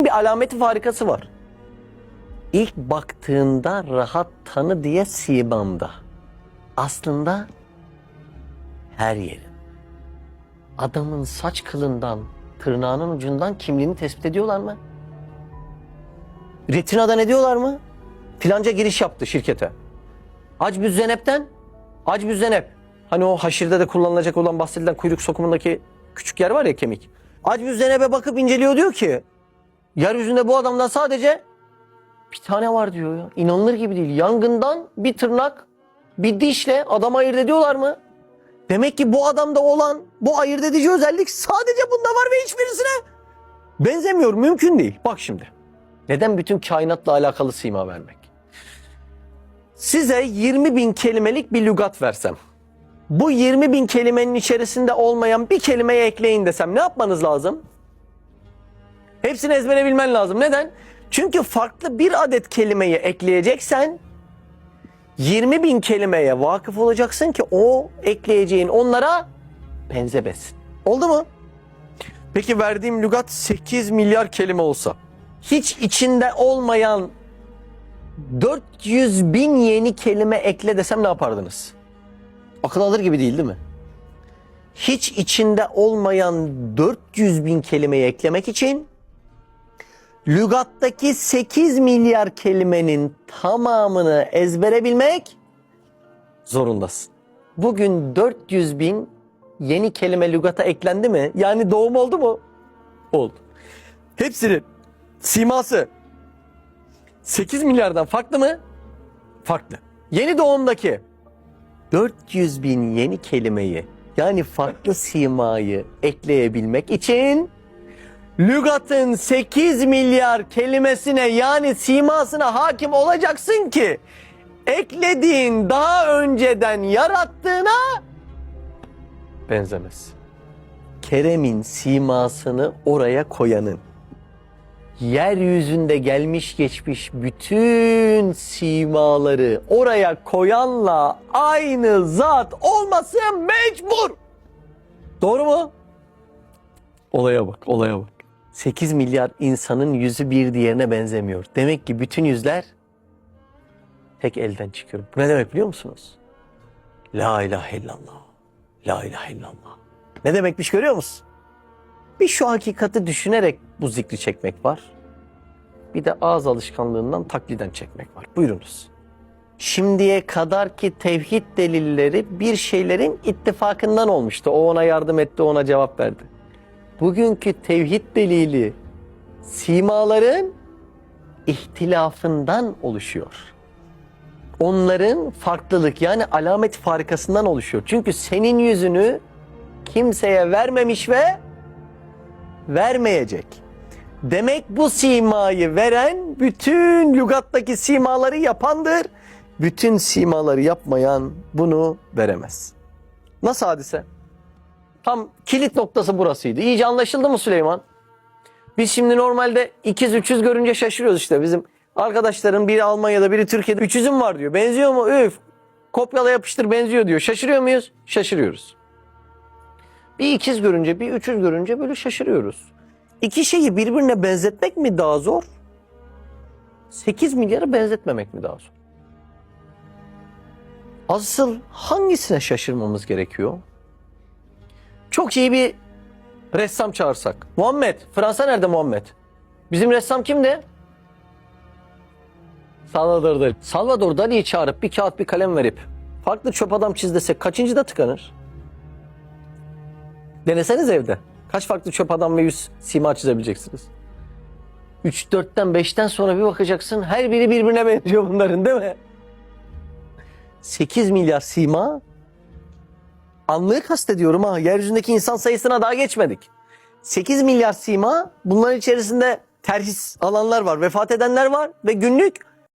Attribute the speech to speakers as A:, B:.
A: Bir alameti farikası var. İlk baktığında rahat tanı diye simamda. Aslında her yerin. Adamın saç kılından, tırnağının ucundan kimliğini tespit ediyorlar mı? Retina'dan ediyorlar mı? Filanca giriş yaptı şirkete. Acbüzzenep'ten, Acbüzzenep. Hani o haşirde de kullanılacak olan bahsedilen kuyruk sokumundaki küçük yer var ya, kemik. Acbüzzenep'e bakıp inceliyor, diyor ki yeryüzünde bu adamdan sadece bir tane var diyor ya. İnanılır gibi değil. Yangından bir tırnak, bir dişle adamı ayırt ediyorlar mı? Demek ki bu adamda olan bu ayırt edici özellik sadece bunda var ve hiçbirisine benzemiyor. Mümkün değil. Bak şimdi. Neden bütün kainatla alakalı sima vermek? Size 20.000 kelimelik bir lügat versem, bu 20.000 kelimenin içerisinde olmayan bir kelimeyi ekleyin desem ne yapmanız lazım? Hepsini ezbere bilmen lazım. Neden? Çünkü farklı bir adet kelimeyi ekleyeceksen 20.000 kelimeye vakıf olacaksın ki o ekleyeceğin onlara benzemesin. Oldu mu? Peki verdiğim lügat 8 milyar kelime olsa, hiç içinde olmayan 400.000 yeni kelime ekle desem ne yapardınız? Akıl alır gibi değil mi? Hiç içinde olmayan 400.000 kelimeyi eklemek için lügattaki 8 milyar kelimenin tamamını ezbere bilmek zorundasın. Bugün 400.000 yeni kelime lügata eklendi mi? Yani doğum oldu mu? Oldu. Hepsinin siması 8 milyardan farklı mı? Farklı. Yeni doğumdaki 400.000 yeni kelimeyi, yani farklı simayı ekleyebilmek için lügatın 8 milyar kelimesine, yani simasına hakim olacaksın ki eklediğin daha önceden yarattığına benzemez. Kerem'in simasını oraya koyanın, yeryüzünde gelmiş geçmiş bütün simaları oraya koyanla aynı zat olması mecbur. Doğru mu? Olaya bak, olaya bak. 8 milyar insanın yüzü bir diğerine benzemiyor. Demek ki bütün yüzler tek elden çıkıyor. Bu ne demek biliyor musunuz? La ilahe illallah. La ilahe illallah. Ne demekmiş görüyor musun? Bir şu hakikati düşünerek bu zikri çekmek var. Bir de ağız alışkanlığından takliden çekmek var. Buyurunuz. Şimdiye kadar ki tevhid delilleri bir şeylerin ittifakından olmuştu. O ona yardım etti, ona cevap verdi. Bugünkü tevhid delili simaların ihtilafından oluşuyor. Onların farklılık, yani alamet farikasından oluşuyor. Çünkü senin yüzünü kimseye vermemiş ve vermeyecek. Demek bu simayı veren bütün lügattaki simaları yapandır. Bütün simaları yapmayan bunu veremez. Nasıl hadise? Tam kilit noktası burasıydı. İyice anlaşıldı mı Süleyman? Biz şimdi normalde ikiz üçüz görünce şaşırıyoruz işte. Bizim arkadaşların biri Almanya'da, biri Türkiye'de. Üçüzüm var diyor. Benziyor mu? Üf. Kopyala yapıştır benziyor diyor. Şaşırıyor muyuz? Şaşırıyoruz. Bir ikiz görünce, bir üçüz görünce böyle şaşırıyoruz. İki şeyi birbirine benzetmek mi daha zor? 8 milyarı benzetmemek mi daha zor? Asıl hangisine şaşırmamız gerekiyor? Çok iyi bir ressam çağırsak. Muhammed. Fransa nerede Muhammed? Bizim ressam kimdi? Salvador Dali. Salvador Dali'yi çağırıp bir kağıt bir kalem verip farklı çöp adam çiz desek kaçıncıda tıkanır? Deneseniz evde. Kaç farklı çöp adam ve yüz sima çizebileceksiniz? 3, 4'ten 5'ten sonra bir bakacaksın her biri birbirine benziyor bunların, değil mi? 8 milyar sima, anlığı kastediyorum ha, yeryüzündeki insan sayısına daha geçmedik. 8 milyar sima, bunların içerisinde terhis alanlar var, vefat edenler var ve günlük